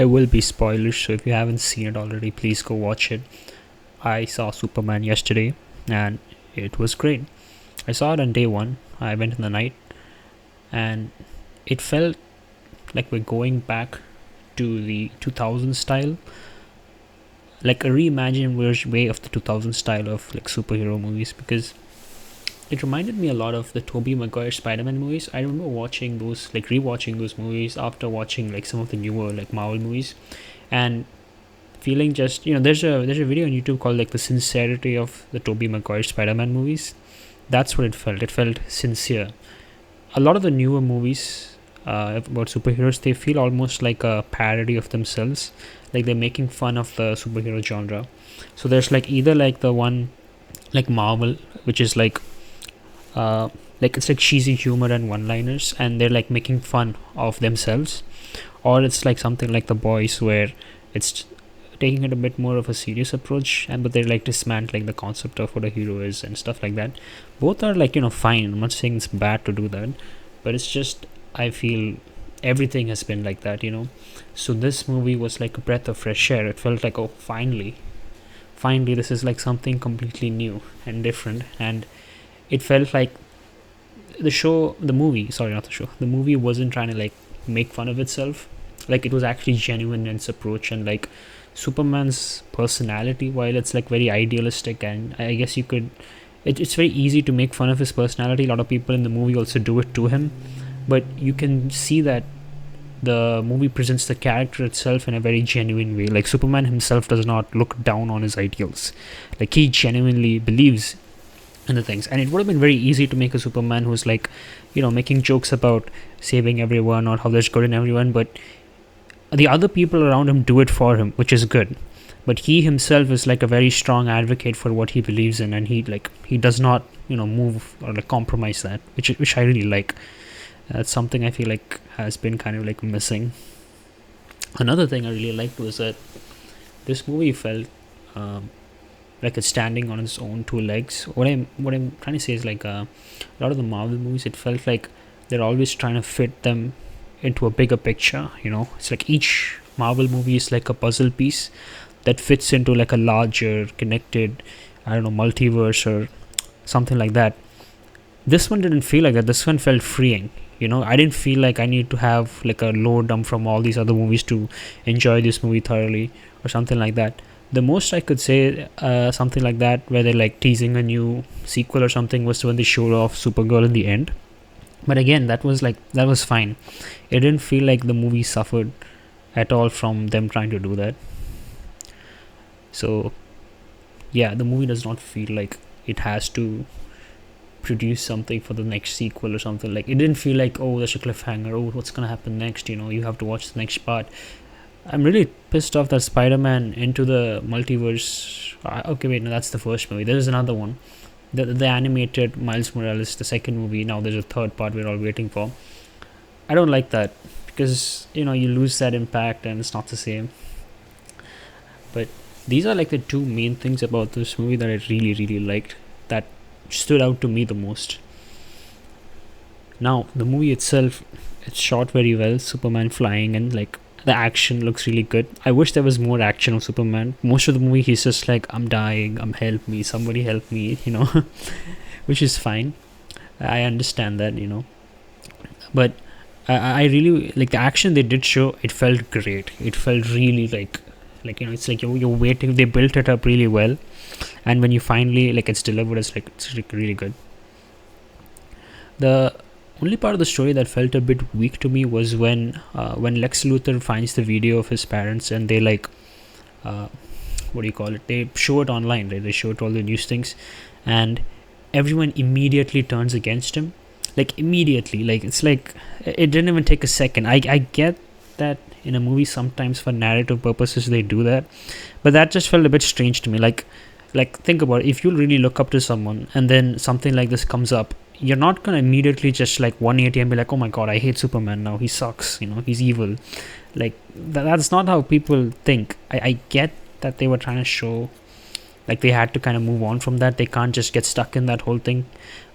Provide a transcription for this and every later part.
There will be spoilers, so if you haven't seen it already, please go watch it. I saw Superman yesterday and it was great. I saw it on day one. I went in the night and it felt like we're going back to the 2000 style, like a reimagined way of the 2000 style of like superhero movies, because it reminded me a lot of the Tobey Maguire Spider-Man movies. I remember watching those, like rewatching those movies after watching like some of the newer like Marvel movies, and feeling just, there's a video on YouTube called like the sincerity of the Tobey Maguire Spider-Man movies. That's what it felt. It felt sincere. A lot of the newer movies about superheroes, they feel almost like a parody of themselves, like they're making fun of the superhero genre. So there's like either like the one like Marvel, which is like it's like cheesy humor and one-liners, and they're like making fun of themselves, or it's like something like The Boys, where it's taking it a bit more of a serious approach, and but they're like dismantling the concept of what a hero is and stuff like that. Both are like, fine. I'm not saying it's bad to do that, but it's just, I feel everything has been like that. So this movie was like a breath of fresh air. It felt like, oh, finally this is like something completely new and different. And it felt like the movie, sorry, not the show, the movie wasn't trying to like make fun of itself. Like it was actually genuine in its approach, and like Superman's personality, while it's like very idealistic, and I guess it's very easy to make fun of his personality. A lot of people in the movie also do it to him, but you can see that the movie presents the character itself in a very genuine way. Like Superman himself does not look down on his ideals. Like he genuinely believes in the things, and it would have been very easy to make a Superman who's like, making jokes about saving everyone or how there's good in everyone, but the other people around him do it for him, which is good. But he himself is like a very strong advocate for what he believes in, and he does not move or like compromise that, which I really like. That's something I feel like has been kind of like missing. Another thing I really liked was that this movie felt like it's standing on its own two legs. What I'm trying to say is like a lot of the Marvel movies, it felt like they're always trying to fit them into a bigger picture. It's like each Marvel movie is like a puzzle piece that fits into like a larger connected, I don't know, multiverse or something like that. This one didn't feel like that. This one felt freeing. I didn't feel like I need to have like a load dump from all these other movies to enjoy this movie thoroughly or something like that. The most I could say something like that, where they're like teasing a new sequel or something, was when they showed off Supergirl in the end. But again, that was fine. It didn't feel like the movie suffered at all from them trying to do that. So yeah, the movie does not feel like it has to produce something for the next sequel or something. Like it didn't feel like, oh, there's a cliffhanger, oh, what's gonna happen next, you have to watch the next part. I'm really pissed off that Spider-Man Into the Multiverse, okay, wait, no, that's the first movie. There's another one, the animated Miles Morales, the second movie. Now there's a third part we're all waiting for. I don't like that, because you lose that impact and it's not the same. But these are like the two main things about this movie that I really, really liked, that stood out to me the most. Now the movie itself, it's shot very well. Superman flying, and like the action looks really good. I wish there was more action of Superman. Most of the movie he's just like, I'm dying, help me, somebody help me, which is fine. I understand that, but I really like the action they did show. It felt great. It felt really like it's like you're waiting. They built it up really well, and when you finally like it's delivered, it's like really good. The only part of the story that felt a bit weak to me was when Lex Luthor finds the video of his parents, and they like what do you call it, they show it online, right? They show it to all the news things, and everyone immediately turns against him, like immediately. Like it's like it didn't even take a second. I get that in a movie sometimes for narrative purposes they do that, but that just felt a bit strange to me. Like think about it. If you really look up to someone and then something like this comes up, you're not gonna immediately just like 180 and be like, oh my god, I hate Superman now, he sucks, he's evil. Like that's not how people think. I get that they were trying to show like they had to kind of move on from that. They can't just get stuck in that whole thing,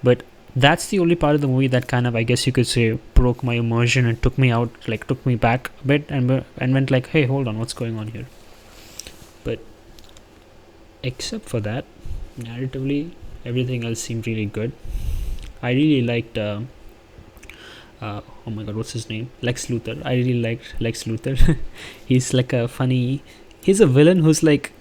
but That's the only part of the movie that kind of, I guess you could say, broke my immersion and took me out, like took me back a bit, and went like, hey, hold on, what's going on here? But except for that, narratively, everything else seemed really good. I really liked oh my god, what's his name? Lex Luthor. I really liked Lex Luthor. He's like a funny. He's a villain who's like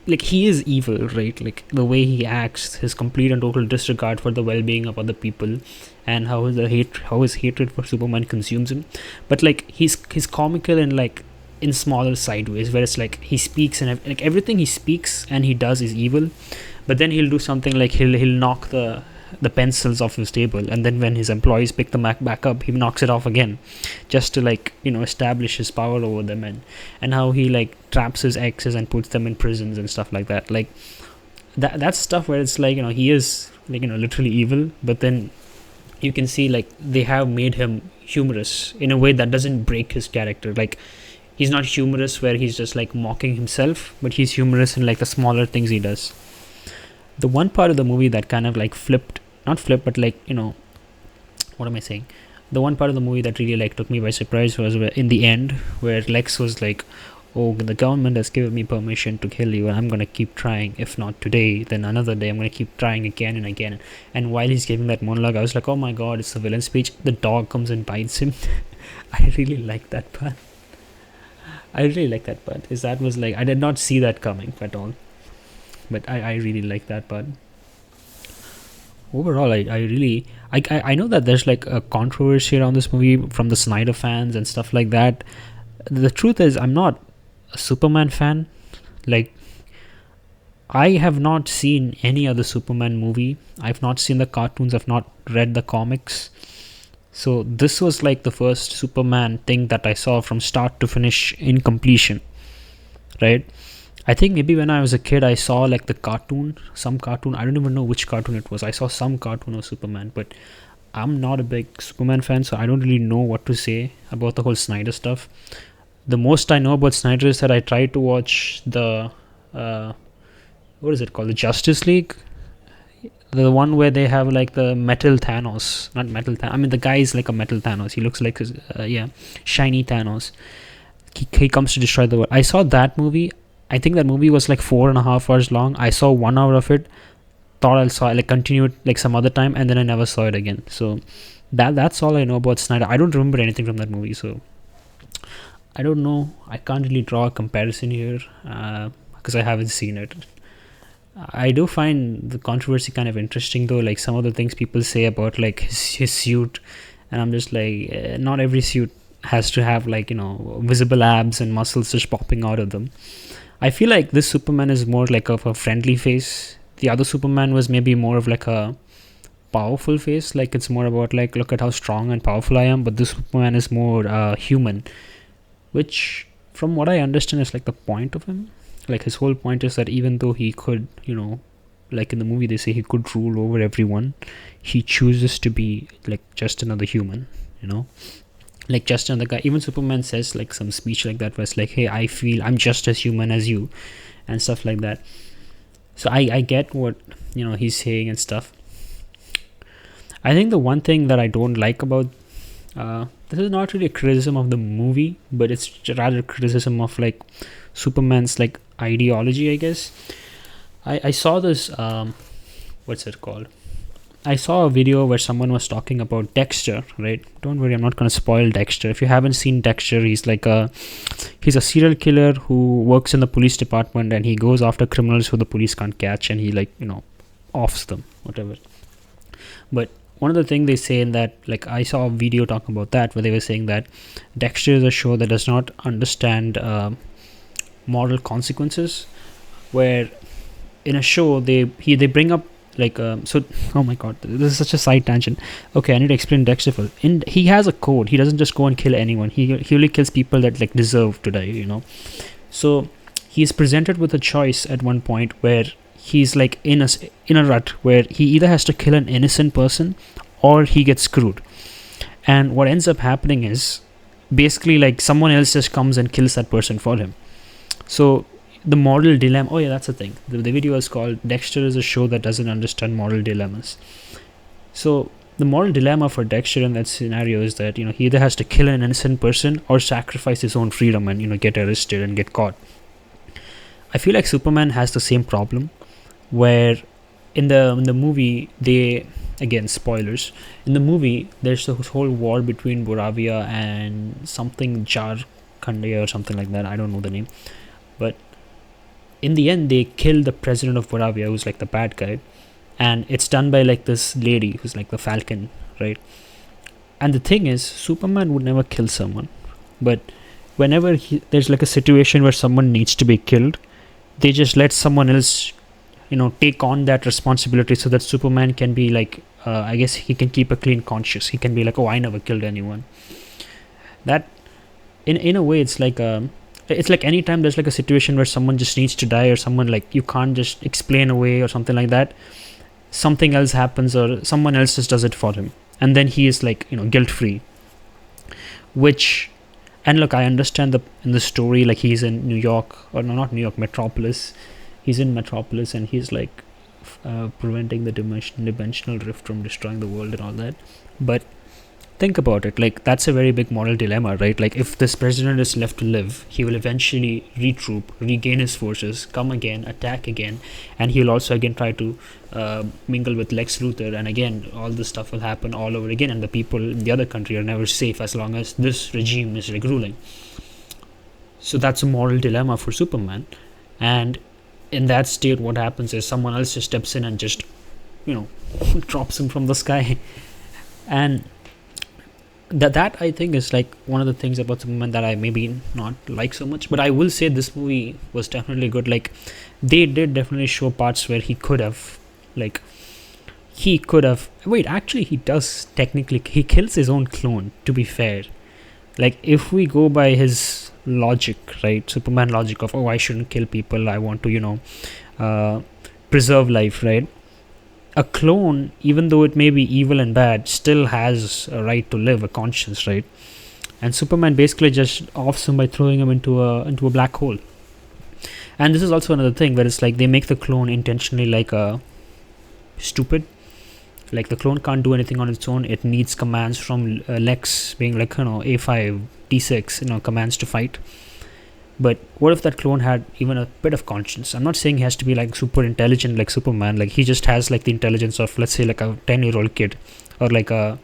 he is evil, right? Like the way he acts, his complete and total disregard for the well-being of other people, and how his hatred for Superman consumes him. But like he's comical and like in smaller sideways, where it's like he speaks and like everything he speaks and he does is evil, but then he'll do something like he'll knock the pencils off his table, and then when his employees pick the Mac back up, he knocks it off again, just to like establish his power over them, and how he like traps his exes and puts them in prisons and stuff like that. Like that's stuff where it's like he is like literally evil, but then you can see like they have made him humorous in a way that doesn't break his character. Like he's not humorous where he's just like mocking himself, but he's humorous in like the smaller things he does. The one part of the movie that kind of like not flipped, but like what am I saying? The one part of the movie that really like took me by surprise was in the end, where Lex was like, "Oh, the government has given me permission to kill you, and I'm gonna keep trying. If not today, then another day. I'm gonna keep trying again and again." And while he's giving that monologue, I was like, "Oh my god, it's the villain speech." The dog comes and bites him. I really like that part. I really like that part. Is that was like I did not see that coming at all, but I really like that part. Overall, I really I know that there's like a controversy around this movie from the Snyder fans and stuff like that. The truth is, I'm not a Superman fan. Like, I have not seen any other Superman movie. I've not seen the cartoons. I've not read the comics. So this was like the first Superman thing that I saw from start to finish in completion, right? I think maybe when I was a kid, I saw like the cartoon, some cartoon. I don't even know which cartoon it was. I saw some cartoon of Superman, but I'm not a big Superman fan, so I don't really know what to say about the whole Snyder stuff. The most I know about Snyder is that I tried to watch the what is it called, the Justice League, the one where they have like the metal Thanos, not metal Thanos. I mean, the guy is like a metal Thanos. He looks like shiny Thanos. He comes to destroy the world. I saw that movie. I think that movie was like 4.5 hours long. I saw 1 hour of it. Thought I'll saw like continued like some other time, and then I never saw it again. So that's all I know about Snyder. I don't remember anything from that movie, so I don't know. I can't really draw a comparison here because I haven't seen it. I do find the controversy kind of interesting though. Like some of the things people say about like his suit, and I'm just like, not every suit has to have like visible abs and muscles just popping out of them. I feel like this Superman is more like of a friendly face. The other Superman was maybe more of like a powerful face. Like it's more about like, look at how strong and powerful I am. But this Superman is more human, which from what I understand is like the point of him. Like his whole point is that even though he could, like in the movie they say he could rule over everyone, he chooses to be like just another human, like just another guy. Even Superman says like some speech like that where it's like, hey, I feel I'm just as human as you, and stuff like that. So I get what he's saying and stuff. I think the one thing that I don't like about this is not really a criticism of the movie, but it's rather criticism of like Superman's like ideology, I guess. I saw this what's it called, I saw a video where someone was talking about Dexter, right? Don't worry, I'm not going to spoil Dexter. If you haven't seen Dexter, he's a serial killer who works in the police department, and he goes after criminals who the police can't catch, and he offs them, whatever. But one of the things they say in that, like I saw a video talking about that where they were saying that Dexter is a show that does not understand moral consequences, where in a show they bring up so oh my god, this is such a side tangent. Okay, I need to explain Dexter first. He has a code. He doesn't just go and kill anyone. He only kills people that like deserve to die, so he's presented with a choice at one point where he's like in a rut where he either has to kill an innocent person or he gets screwed. And what ends up happening is basically like someone else just comes and kills that person for him. So the moral dilemma, that's the thing. The video is called Dexter is a show that doesn't understand moral dilemmas. So the moral dilemma for Dexter in that scenario is that he either has to kill an innocent person or sacrifice his own freedom and get arrested and get caught. I feel like Superman has the same problem, where in the movie, they, again, spoilers, in the movie there's this whole war between Boravia and something Jar Khandeya or something like that. I don't know the name, but in the end they kill the president of Boravia, who's like the bad guy, and it's done by like this lady who's like the Falcon, right? And the thing is, Superman would never kill someone, but whenever there's like a situation where someone needs to be killed, they just let someone else take on that responsibility, so that Superman can be like, I guess he can keep a clean conscience. He can be like, oh, I never killed anyone. That in a way, it's like anytime there's like a situation where someone just needs to die, or someone like you can't just explain away or something like that, something else happens or someone else just does it for him, and then he is like guilt free. Which, and look, I understand in the story, like he's in New York, or no, not New York, Metropolis. He's in Metropolis and he's like preventing the dimensional rift from destroying the world and all that. But think about it, like that's a very big moral dilemma, right? Like if this president is left to live, he will eventually regain his forces, come again, attack again, and he'll also again try to mingle with Lex Luthor, and again all this stuff will happen all over again, and the people in the other country are never safe as long as this regime is like ruling. So that's a moral dilemma for Superman. And in that state, what happens is someone else just steps in and just drops him from the sky. And that I think is like one of the things about Superman that I maybe not like so much, but I will say this movie was definitely good. Like they did definitely show parts where he could have wait, actually he does technically, he kills his own clone, to be fair. Like if we go by his logic, right, Superman logic of, oh, I shouldn't kill people, I want to preserve life, right? A clone, even though it may be evil and bad, still has a right to live, a conscience, right? And Superman basically just offs him by throwing him into a black hole. And this is also another thing where it's like they make the clone intentionally like stupid. Like the clone can't do anything on its own. It needs commands from Lex, being like A5, D6, commands to fight. But what if that clone had even a bit of conscience? I'm not saying he has to be like super intelligent like Superman. Like he just has like the intelligence of, let's say, like a 10-year-old kid, or like a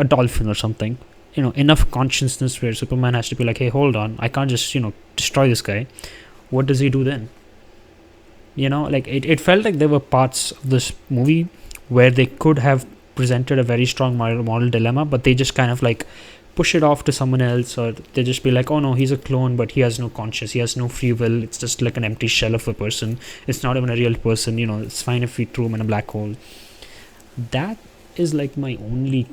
dolphin or something. Enough consciousness where Superman has to be like, hey, hold on, I can't just destroy this guy. What does he do then? Like it felt like there were parts of this movie where they could have presented a very strong moral dilemma, but they just kind of like push it off to someone else, or they just be like, oh no, he's a clone, but he has no conscience, he has no free will, it's just like an empty shell of a person, it's not even a real person, it's fine if we throw him in a black hole. That is like my only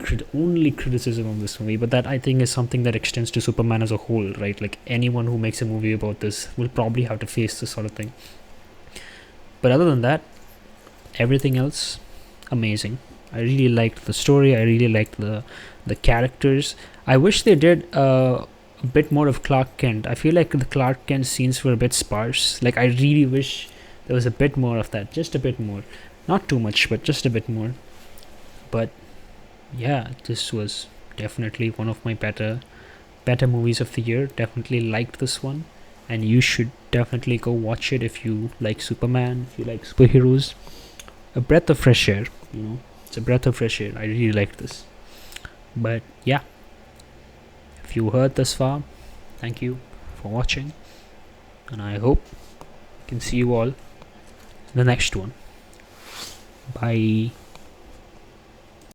criticism of this movie, but that I think is something that extends to Superman as a whole, right? Like anyone who makes a movie about this will probably have to face this sort of thing. But other than that, everything else, amazing. I really liked the story, I really liked the characters. I wish they did a bit more of Clark Kent. I feel like the Clark Kent scenes were a bit sparse. Like I really wish there was a bit more of that, just a bit more, not too much, but just a bit more. But yeah, this was definitely one of my better movies of the year. Definitely liked this one, and you should definitely go watch it if you like Superman, if you like superheroes. A breath of fresh air, it's a breath of fresh air. I really liked this. But yeah, if you heard this far, thank you for watching, and I hope I can see you all in the next one. Bye.